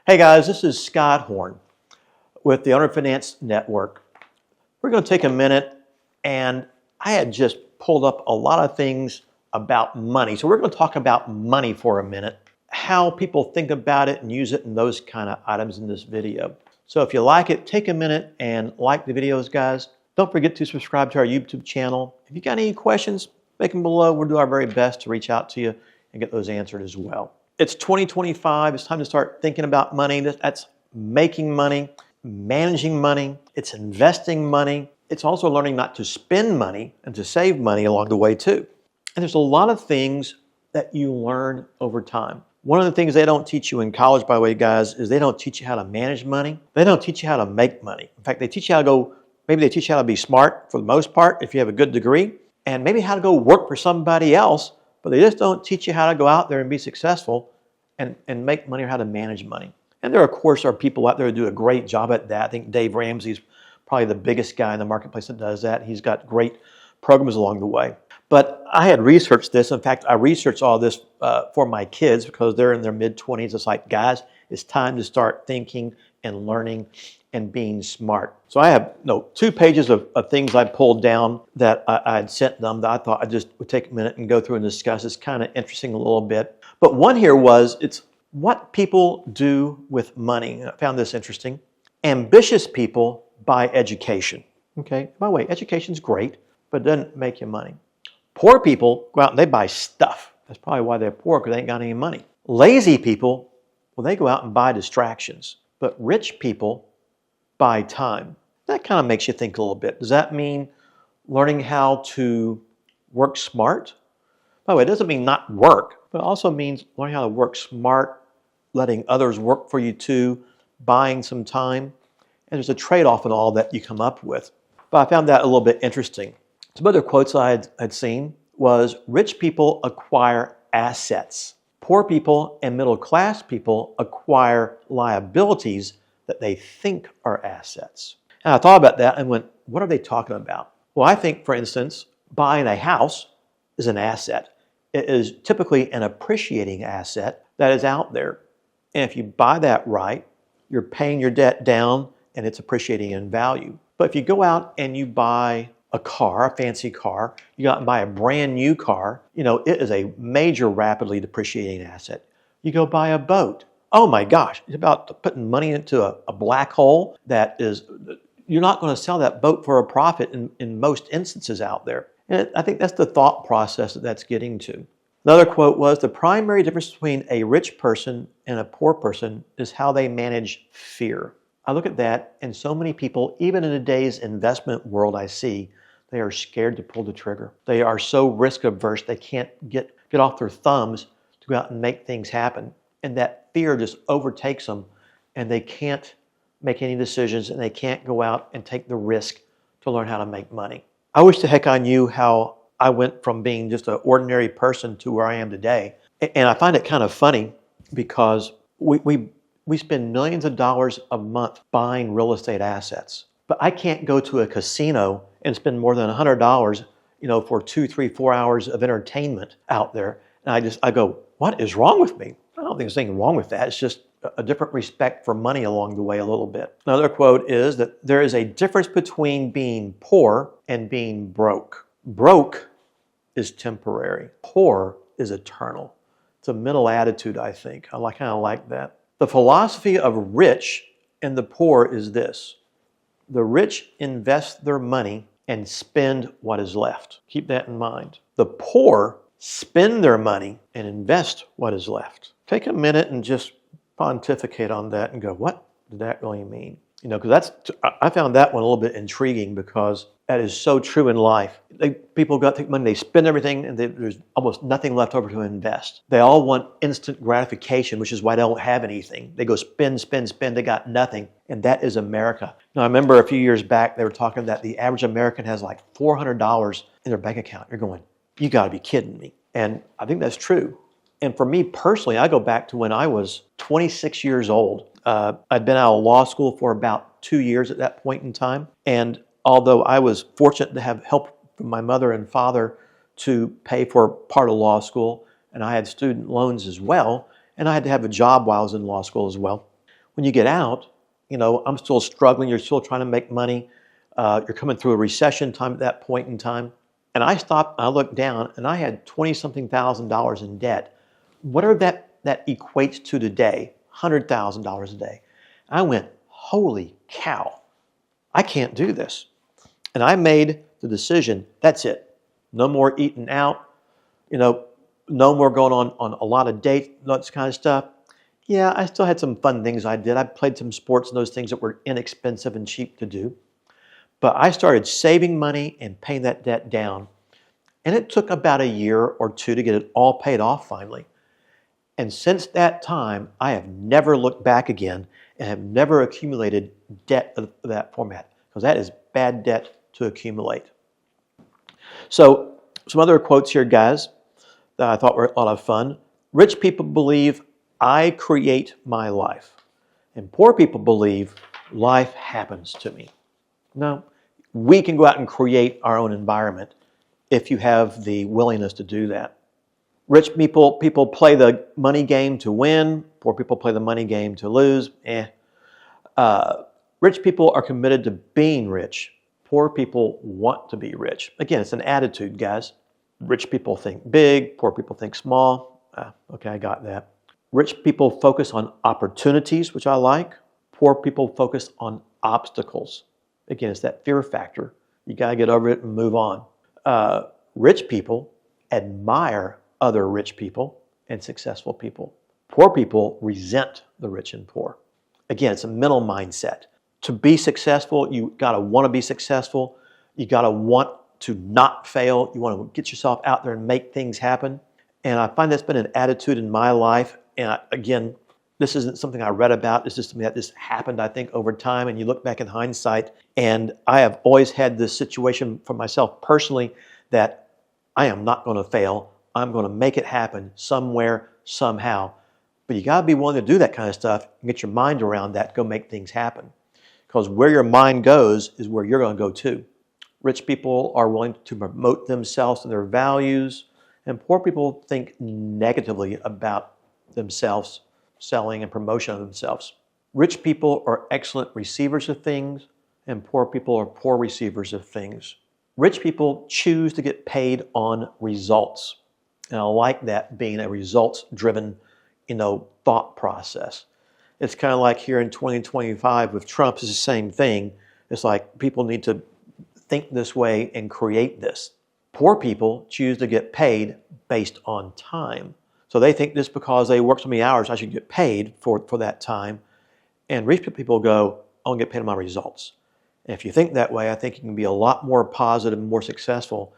Hey guys, this is Scott Horne with the Owner Finance Network. We're going to take a minute, and I had just pulled up a lot of things about money. So we're going to talk about money for a minute, how people think about it and use it and those kind of items in this video. So if you like it, take a minute and like the videos, guys. Don't forget to subscribe to our YouTube channel. If you got any questions, make them below. We'll do our very best to reach out to you and get those answered as well. It's 2025. It's time to start thinking about money. That's making money, managing money. It's investing money. It's also learning not to spend money and to save money along the way too. And there's a lot of things that you learn over time. One of the things they don't teach you in college, by the way, guys, is they don't teach you how to manage money. They don't teach you how to make money. In fact, they teach you how to maybe they teach you how to be smart for the most part if you have a good degree, and maybe how to go work for somebody else, but they just don't teach you how to go out there and be successful and make money or how to manage money. And there, of course, are people out there who do a great job at that. I think Dave Ramsey's probably the biggest guy in the marketplace that does that. He's got great programs along the way. But I had researched this. In fact, I researched all this for my kids because they're in their mid-20s. It's like, guys, it's time to start thinking and learning and being smart. So I have 2 pages of things I pulled down that I had sent them that I thought I just would take a minute and go through and discuss. It's kind of interesting a little bit. But one here it's what people do with money. And I found this interesting. Ambitious people buy education. Okay, by the way, education's great, but it doesn't make you money. Poor people go out and they buy stuff. That's probably why they're poor, because they ain't got any money. Lazy people, well, they go out and buy distractions. But rich people buy time. That kind of makes you think a little bit. Does that mean learning how to work smart? By the way, it doesn't mean not work, but it also means learning how to work smart, letting others work for you too, buying some time. And there's a trade-off in all that you come up with. But I found that a little bit interesting. Some other quotes I had seen was, rich people acquire assets. Poor people and middle-class people acquire liabilities that they think are assets. And I thought about that and went, what are they talking about? Well, I think, for instance, buying a house is an asset. It is typically an appreciating asset that is out there. And if you buy that right, you're paying your debt down and it's appreciating in value. But if you go out and you buy a car, a fancy car, you go out and buy a brand new car, it is a major rapidly depreciating asset. You go buy a boat. Oh my gosh, it's about putting money into a black hole that is, you're not going to sell that boat for a profit in most instances out there. And I think that's the thought process that's getting to. Another quote was, the primary difference between a rich person and a poor person is how they manage fear. I look at that, and so many people, even in today's investment world I see, they are scared to pull the trigger. They are so risk averse, they can't get off their thumbs to go out and make things happen. And that fear just overtakes them, and they can't make any decisions, and they can't go out and take the risk to learn how to make money. I wish the heck I knew how I went from being just an ordinary person to where I am today. And I find it kind of funny because we spend millions of dollars a month buying real estate assets. But I can't go to a casino and spend more than $100, for 2, 3, 4 hours of entertainment out there. And I go, what is wrong with me? I don't think there's anything wrong with that. It's just a different respect for money along the way a little bit. Another quote is that there is a difference between being poor and being broke. Broke is temporary. Poor is eternal. It's a mental attitude, I think. I kind of like that. The philosophy of rich and the poor is this. The rich invest their money and spend what is left. Keep that in mind. The poor spend their money and invest what is left. Take a minute and just pontificate on that and go, what did that really mean? Because I found that one a little bit intriguing because that is so true in life. People take money, they spend everything, and there's almost nothing left over to invest. They all want instant gratification, which is why they don't have anything. They go spend, spend, spend, they got nothing. And that is America. Now, I remember a few years back, they were talking that the average American has like $400 in their bank account. You're going, you gotta be kidding me. And I think that's true. And for me personally, I go back to when I was 26 years old. I'd been out of law school for about 2 years at that point in time. And although I was fortunate to have help from my mother and father to pay for part of law school, and I had student loans as well, and I had to have a job while I was in law school as well. When you get out, I'm still struggling. You're still trying to make money. You're coming through a recession time at that point in time. And I stopped, I looked down, and I had 20-something thousand dollars in debt. Whatever that equates to today, $100,000 a day. I went, holy cow, I can't do this. And I made the decision, that's it. No more eating out, no more going on a lot of dates, that kind of stuff. Yeah, I still had some fun things I did. I played some sports and those things that were inexpensive and cheap to do. But I started saving money and paying that debt down. And it took about a year or two to get it all paid off finally. And since that time, I have never looked back again and have never accumulated debt of that format, because that is bad debt to accumulate. So some other quotes here, guys, that I thought were a lot of fun. Rich people believe I create my life, and poor people believe life happens to me. No, we can go out and create our own environment if you have the willingness to do that. Rich people play the money game to win. Poor people play the money game to lose. Rich people are committed to being rich. Poor people want to be rich. Again, it's an attitude, guys. Rich people think big. Poor people think small. Okay, I got that. Rich people focus on opportunities, which I like. Poor people focus on obstacles. Again, it's that fear factor. You got to get over it and move on. Rich people admire other rich people and successful people. Poor people resent the rich and poor. Again, it's a mental mindset. To be successful, you got to want to be successful. You got to want to not fail. You want to get yourself out there and make things happen. And I find that's been an attitude in my life. And again, this isn't something I read about. It's just something that just happened, I think, over time. And you look back in hindsight, and I have always had this situation for myself personally that I am not going to fail. I'm going to make it happen somewhere, somehow. But you got to be willing to do that kind of stuff and get your mind around that, go make things happen. Because where your mind goes is where you're going to go too. Rich people are willing to promote themselves and their values, and poor people think negatively about themselves, selling and promotion of themselves. Rich people are excellent receivers of things, and poor people are poor receivers of things. Rich people choose to get paid on results. And I like that, being a results-driven, thought process. It's kind of like here in 2025 with Trump, it's the same thing. It's like people need to think this way and create this. Poor people choose to get paid based on time. So they think just because they work so many hours, I should get paid for that time. And rich people go, I'll get paid on my results. And if you think that way, I think you can be a lot more positive and more successful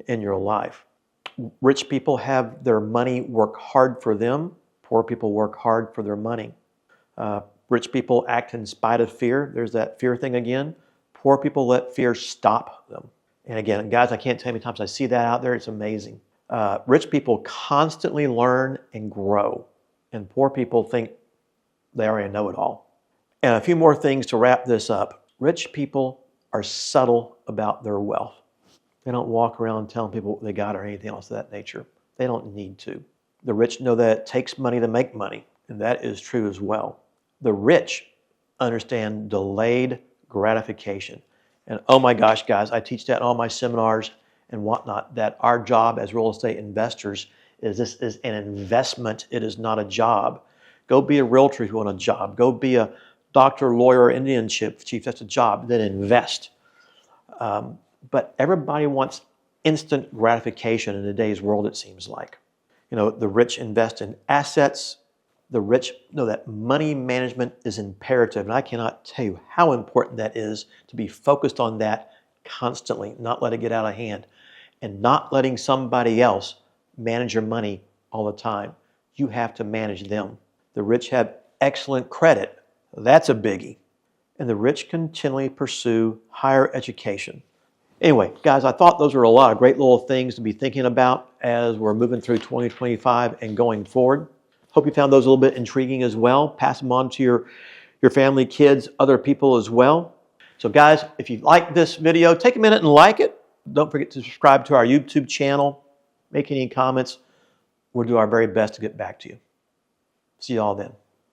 in your life. Rich people have their money work hard for them. Poor people work hard for their money. Rich people act in spite of fear. There's that fear thing again. Poor people let fear stop them. And again, guys, I can't tell you how many times I see that out there. It's amazing. Rich people constantly learn and grow. And poor people think they already know it all. And a few more things to wrap this up. Rich people are subtle about their wealth. They don't walk around telling people what they got or anything else of that nature. They don't need to. The rich know that it takes money to make money, and that is true as well. The rich understand delayed gratification. And oh my gosh, guys, I teach that in all my seminars and whatnot, that our job as real estate investors is this is an investment. It is not a job. Go be a realtor if you want a job. Go be a doctor, lawyer, Indian chief. That's a job. Then invest. But everybody wants instant gratification in today's world, it seems like. The rich invest in assets. The rich know that money management is imperative. And I cannot tell you how important that is to be focused on that constantly, not let it get out of hand, and not letting somebody else manage your money all the time. You have to manage them. The rich have excellent credit. That's a biggie. And the rich continually pursue higher education. Anyway, guys, I thought those were a lot of great little things to be thinking about as we're moving through 2025 and going forward. Hope you found those a little bit intriguing as well. Pass them on to your family, kids, other people as well. So guys, if you like this video, take a minute and like it. Don't forget to subscribe to our YouTube channel. Make any comments. We'll do our very best to get back to you. See you all then.